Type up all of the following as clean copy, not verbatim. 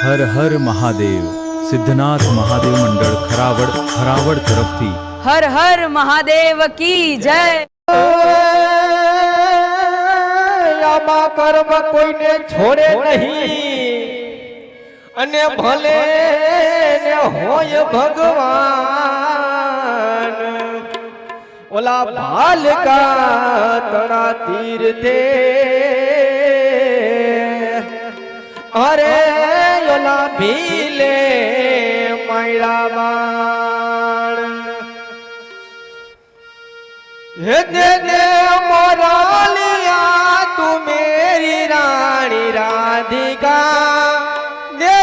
હર હર મહાદેવ સિદ્ધનાથ મહાદેવ મંડળ ખરાવડ તરફથી હર હર મહાદેવ કી જય। આમાં કર્મ કોઈને છોડે નહીં અને ભલે ને હોય ભગવાન ઓલા ભાલકા તણા તીર્થે અરે ઓલા ભીલે માયરા બાણ હે દે મોરાલિયા તું મેરી રાણી રાધિકા દે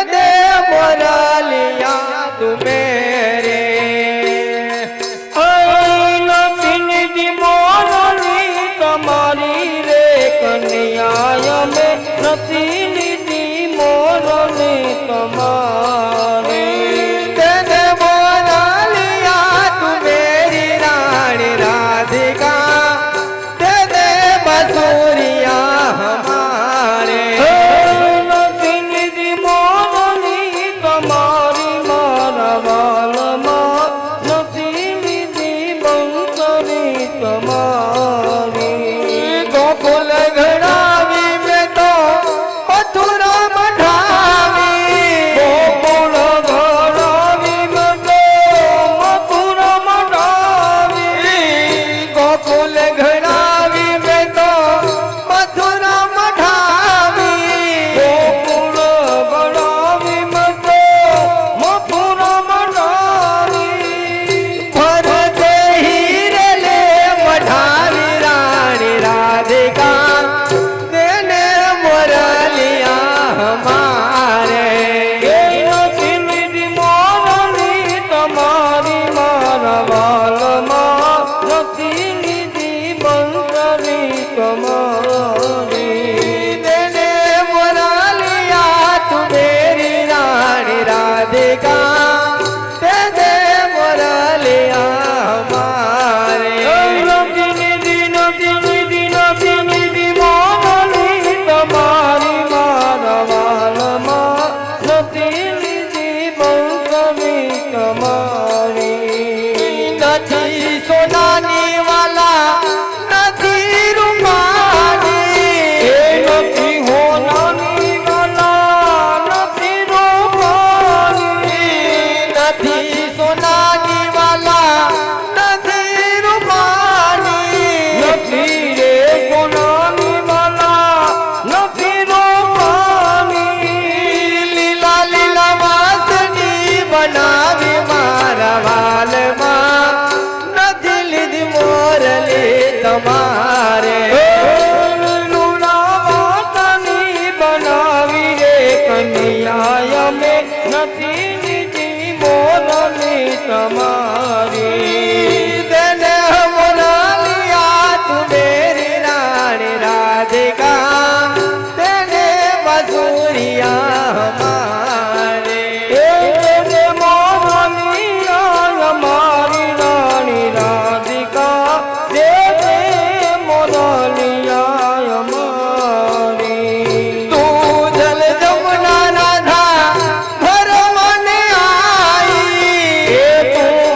મોરાલિયા તું મેરે નદી મોરલી તમારી રે કન્યા મે નથી લીધી મોરલી તમારી દે મોરાલિયા તું મેરી રાણી રાધિકા દે બસુરિયા હમારે નથી લીધી મોરલી તમારી મારા વાલમાં નથી લીધી બંકરી તમારી ગોકુલ ઘડાવી મેં તો મથુરા મઢાવી ગોકુલ ઘડાવી મેં તો મથુરા મઢાવી ગોકુલ ઘડાવી મેં તો મથુરા મઢાવી ગોકુલ ઘડાવી મેં તો મથુરા મઢાવી ભરતે હીરે લે મઢાવી રાણી રાધિકા તેને મોરલિયા હમારે મોરલી તમારી મારા વાલમાં નથી લીધી બંકરી તમારી તેને મોરલિયા તું મેરી રાણી રાધિકા તેને મોરલિયા હમારે તમારી મારા વાલમાં નથી લીધી બંકરી તમારી નથી સોનાની વાલા નથી રૂપાની નથી હોનાની વાલા નથી રૂપાની નથી સોનાની વાલા નથી રૂપાની નથી રે સોનાની વાલા નથી રૂપાની લીલા લીલા વાસની બનાવી મારા વાલમાં નથી લીધી મોરલી તમારે લુણા વાતની બનાવી રે કન્યા મે નથી લીધી મોરલી તમારી તેને મોરલિયા તું મેરી રાણી રાધિકા તેને બસુરિયા હમારે તેને મોરલિયા હમારી રાણી રાધિકા તેને મોરલિયા હમારી તું જલ જમુના રાધા ભર મને આઈ તું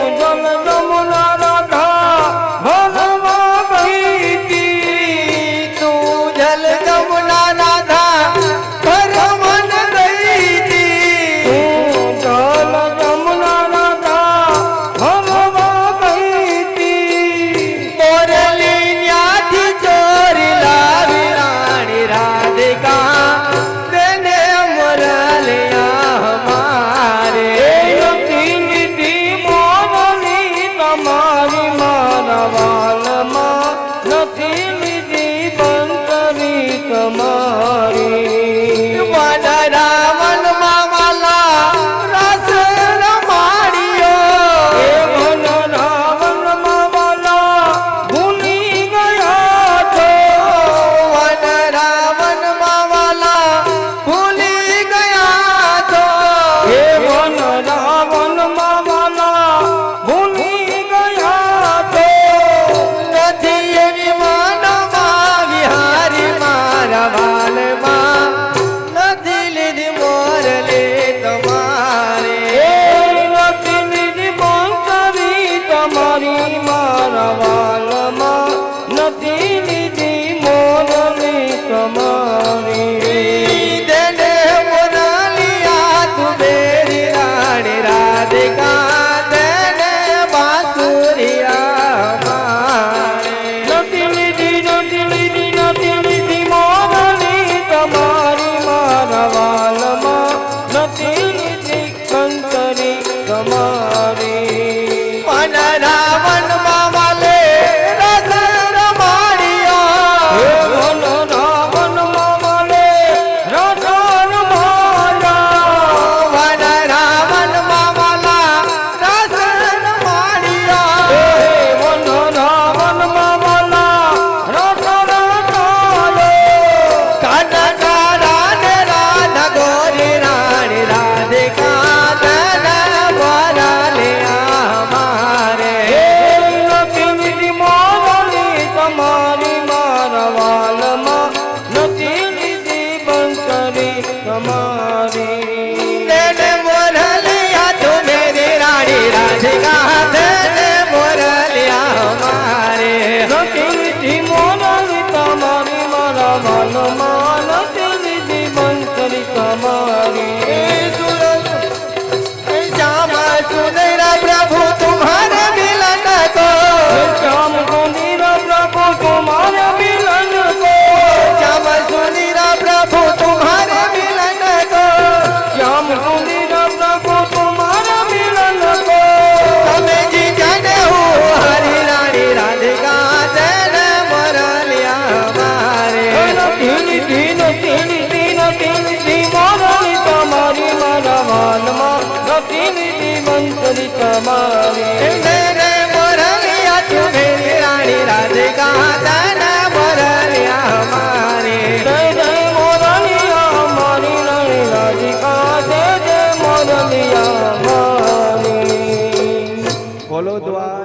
તમારી તેને મોરલિયા તું મેરી રાણી રાધિકા તેને મોરલિયા અમારે નથી લીધી મોરલી તમારી મારા મનમાં નથી લીધી બંસરી તમારી श्याम सुंदर प्रभु तुम्हारे मिलन को श्याम सुंदर प्रभु तुम्हारे मिलन को श्याम सुंदर प्रभु तुम्हारे मिलन को श्याम सुंदर प्रभु तुम्हारे मिलन को તમે જી જાને હો હરી રાણી રાધિકા તેને મોરલિયા અમારે તીન તીન તીન તીન તીન તી મોરલી તમારી મારા વાનમાં બંસરી તમારી તેને મોરલિયા તું મેરી રાણી રાધિકા તેને મોરલિયા અમારી તેને મોરલિયા અમારી રાણી રાધિકા તેને મોરલિયા અમારી બોલો દ્વાર